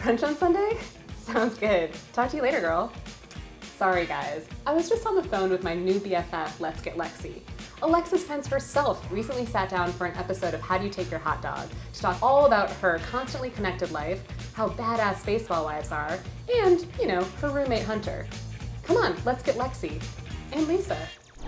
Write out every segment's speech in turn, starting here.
Brunch on Sunday? Sounds good. Talk to you later, girl. Sorry guys, I was just on the phone with my new BFF, LetsGetLexi. Alexis Pence herself recently sat down for an episode of How Do You Take Your Hot Dog to talk all about her constantly connected life, how badass baseball wives are, and, her roommate Hunter. Come on, let's get Lexi. And Lisa.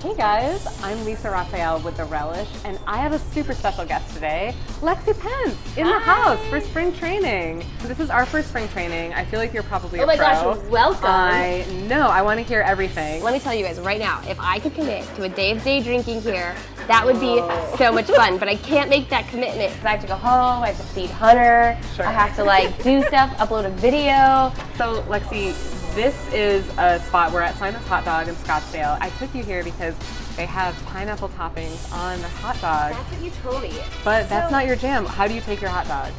Hey guys, I'm Lisa Raphael with The Relish, and I have a super special guest today, Lexi Pence, in the house for spring training. This is our first spring training. I feel like you're probably a pro. Oh my gosh, welcome. I know, I want to hear everything. Let me tell you guys right now, if I could commit to a day of day drinking here, that would be so much fun, but I can't make that commitment because I have to go home, I have to feed Hunter, Sure. I have to do stuff, upload a video. So Lexi, this is a spot, we're at Simon's Hot Dog in Scottsdale. I took you here because they have pineapple toppings on their hot dog. That's what you told me. But that's not your jam. How do you take your hot dog?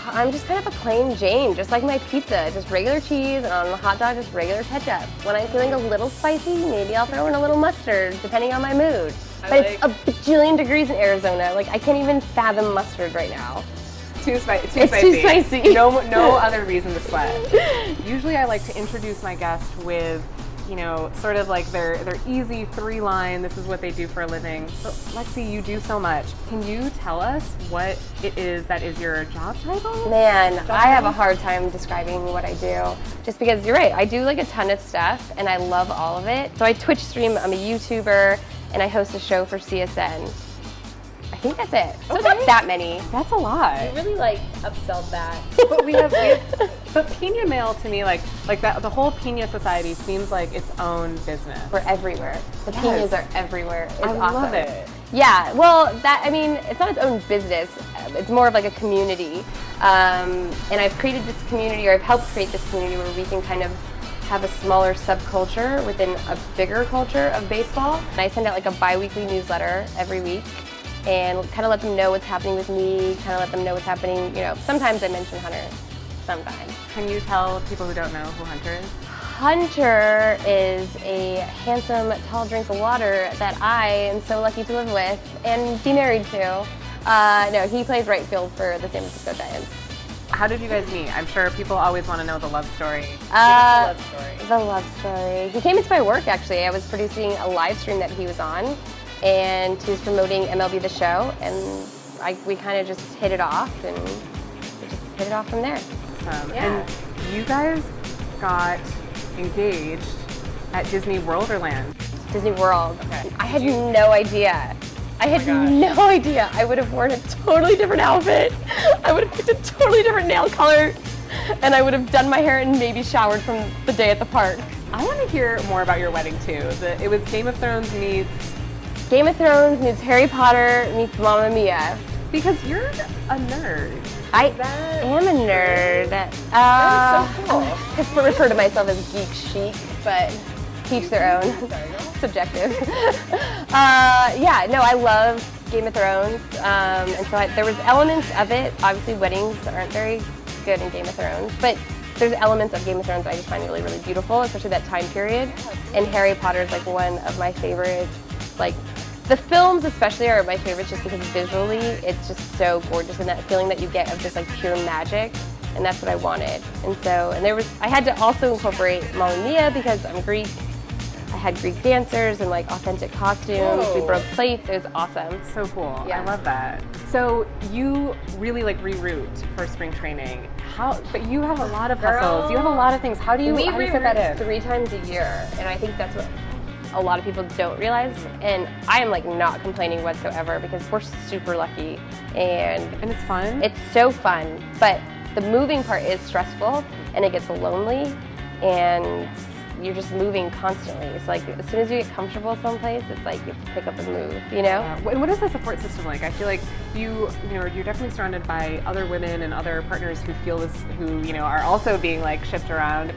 I'm just kind of a plain Jane, just like my pizza, just regular cheese, and on the hot dog, just regular ketchup. When I'm feeling a little spicy, maybe I'll throw in a little mustard, depending on my mood. But it's a bajillion degrees in Arizona. I can't even fathom mustard right now. Too spicy. Too spicy. No other reason to sweat. Usually I like to introduce my guest with, sort of like their easy 3-line, this is what they do for a living. So Lexi, you do so much. Can you tell us what it is that is your job title? Man, I have a hard time describing what I do. Just because you're right, I do a ton of stuff and I love all of it. So I Twitch stream, I'm a YouTuber, and I host a show for CSN. I think that's it. So it's not that many. That's a lot. You really upselled that. But we have but Piña Mail to me, like that, the whole Piña Society seems like its own business. We're everywhere. The Yes. Piñas are everywhere. It's I awesome. love it. Yeah, well, it's not its own business. It's more of a community. And I've created this community, or I've helped create this community where we can kind of have a smaller subculture within a bigger culture of baseball. And I send out a bi-weekly newsletter every week and kind of let them know what's happening with me, kind of let them know what's happening, sometimes I mention Hunter, sometimes. Can you tell people who don't know who Hunter is? Hunter is a handsome, tall drink of water that I am so lucky to live with and be married to. No, he plays right field for the San Francisco Giants. How did you guys meet? I'm sure people always want to know the love story. Give Uh, us the love story. The love story. He came into my work, actually. I was producing a live stream that he was on, and he was promoting MLB The Show, and we kind of just hit it off, and we just hit it off from there. Awesome. Yeah. And you guys got engaged at Disney World or Land? Disney World. Okay. I had no idea. I had no idea. I would have worn a totally different outfit. I would have picked a totally different nail color, and I would have done my hair and maybe showered from the day at the park. I want to hear more about your wedding too. It was Game of Thrones meets... Game of Thrones meets Harry Potter meets Mamma Mia. Because you're a nerd. I am a nerd. That is so cool. I refer to myself as geek chic, but each their own. Subjective. Yeah, no, I love Game of Thrones, and so there was elements of it. Obviously, weddings aren't very good in Game of Thrones, but there's elements of Game of Thrones that I just find really, really beautiful, especially that time period. And Harry Potter is one of my favorites. The films especially are my favorites just because visually it's just so gorgeous, and that feeling that you get of just pure magic, and that's what I wanted. I had to also incorporate Mamma Mia because I'm Greek. I had Greek dancers and authentic costumes. Whoa. We broke plates. It was awesome. So cool. Yeah. I love that. So you really reroute for spring training. But you have a lot of hustles. You have a lot of things. How do you fit that in? 3 times a year, and I think that's what a lot of people don't realize. And I am not complaining whatsoever because we're super lucky, and it's fun. It's so fun, but the moving part is stressful, and it gets lonely, and you're just moving constantly. It's as soon as you get comfortable someplace, it's you have to pick up and move, What is the support system like? I feel like you're definitely surrounded by other women and other partners who feel this, who are also being shipped around.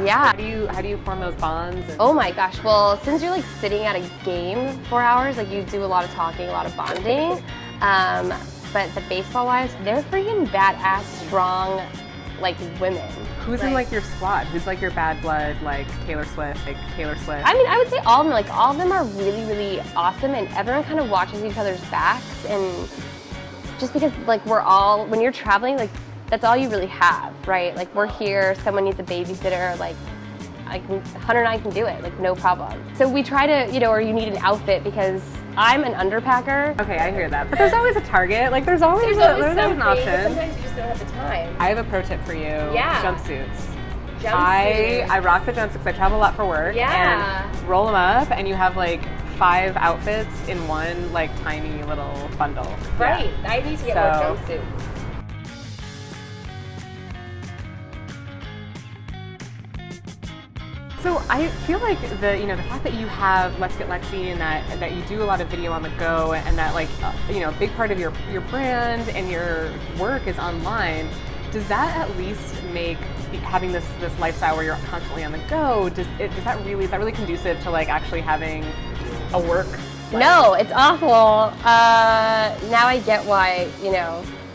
Yeah. How do you form those bonds? Oh my gosh, well, since you're sitting at a game 4 hours, you do a lot of talking, a lot of bonding. But the baseball wives, they're freaking badass, strong, women. Who's in your squad? Who's your bad blood, Taylor Swift, Taylor Swift? I mean, I would say all of them. All of them are really, really awesome, and everyone kind of watches each other's backs. And just because, we're all, when you're traveling, that's all you really have, right? Like we're here, someone needs a babysitter, like Hunter and I can do it, like no problem. So we try to, you know, or you need an outfit because I'm an underpacker. Okay, I hear that. But there's always a Target. Like there's always an option. Sometimes you just don't have the time. I have a pro tip for you. Yeah. Jumpsuits. Jumpsuits. I rock the jumpsuits because I travel a lot for work. Yeah. And roll them up and you have like 5 outfits in one like tiny little bundle. Right. Yeah. I need to get more jumpsuits. So I feel like the fact that you have Let's Get Lexi and that you do a lot of video on the go and that like a big part of your brand and your work is online, does that at least make having this lifestyle where you're constantly on the go, is that really conducive to like actually having a work life? No, it's awful. Now I get why,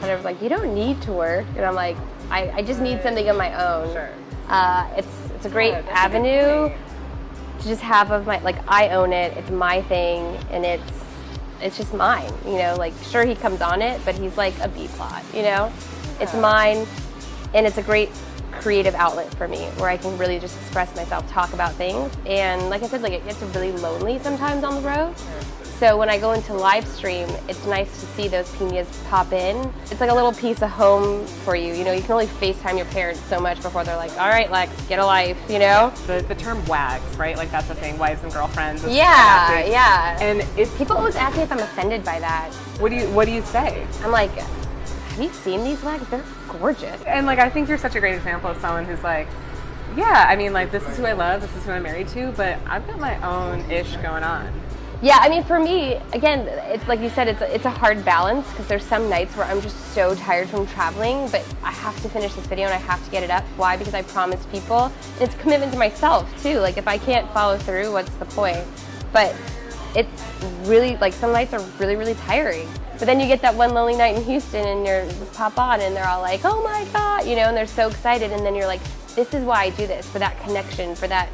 Hunter was like, you don't need to work, and I'm like, I just need something of my own. Sure. It's a great avenue to just have of my, like, I own it, it's my thing, and it's just mine, like, sure, he comes on it, but he's like a B plot, It's mine, and it's a great creative outlet for me where I can really just express myself, talk about things, and like I said, like, it gets really lonely sometimes on the road. So when I go into live stream, it's nice to see those Piñas pop in. It's like a little piece of home for you. You can only FaceTime your parents so much before they're like, all right, Lex, get a life, The term wags, right? Like that's a thing, wives and girlfriends. Yeah. And people always ask me if I'm offended by that. What do you say? I'm like, have you seen these wags? They're gorgeous. And like, I think you're such a great example of someone who's like, yeah, I mean, like, this is who I love, this is who I'm married to, but I've got my own ish going on. Yeah, I mean, for me, again, it's like you said, it's a hard balance because there's some nights where I'm just so tired from traveling, but I have to finish this video and I have to get it up. Why? Because I promised people. It's a commitment to myself too. Like if I can't follow through, what's the point? But it's really, like, some nights are really, really tiring. But then you get that one lonely night in Houston and you pop on and they're all like, oh my God, and they're so excited, and then you're like, this is why I do this, for that connection, for that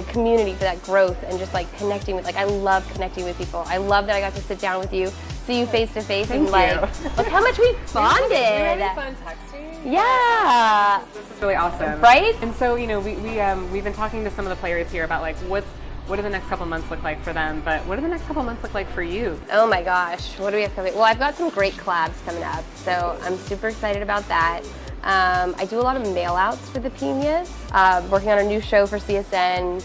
community, for that growth, and just like connecting with, like, I love connecting with people. I love that I got to sit down with you, see you face to face, and like, look how much we bonded. We had fun texting. Yeah. This is really awesome. Right? And so, we've been talking to some of the players here about like, what do the next couple months look like for them, but what do the next couple months look like for you? Oh my gosh, what do we have coming? Well, I've got some great collabs coming up, so I'm super excited about that. I do a lot of mail outs for the Piñas, working on a new show for CSN.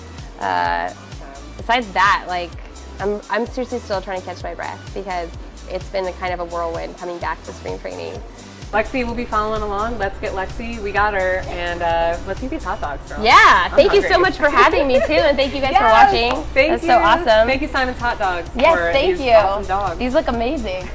Besides that, like, I'm seriously still trying to catch my breath because it's been a kind of a whirlwind coming back to spring training. Lexi will be following along. Let's get Lexi. We got her, and let's eat these hot dogs, girl. Yeah, thank you so much for having me too, and thank you guys for watching. Thank you. That's so awesome. Thank you, Simon's Hot Dogs. Yes, for thank these you. awesome dogs. These look amazing.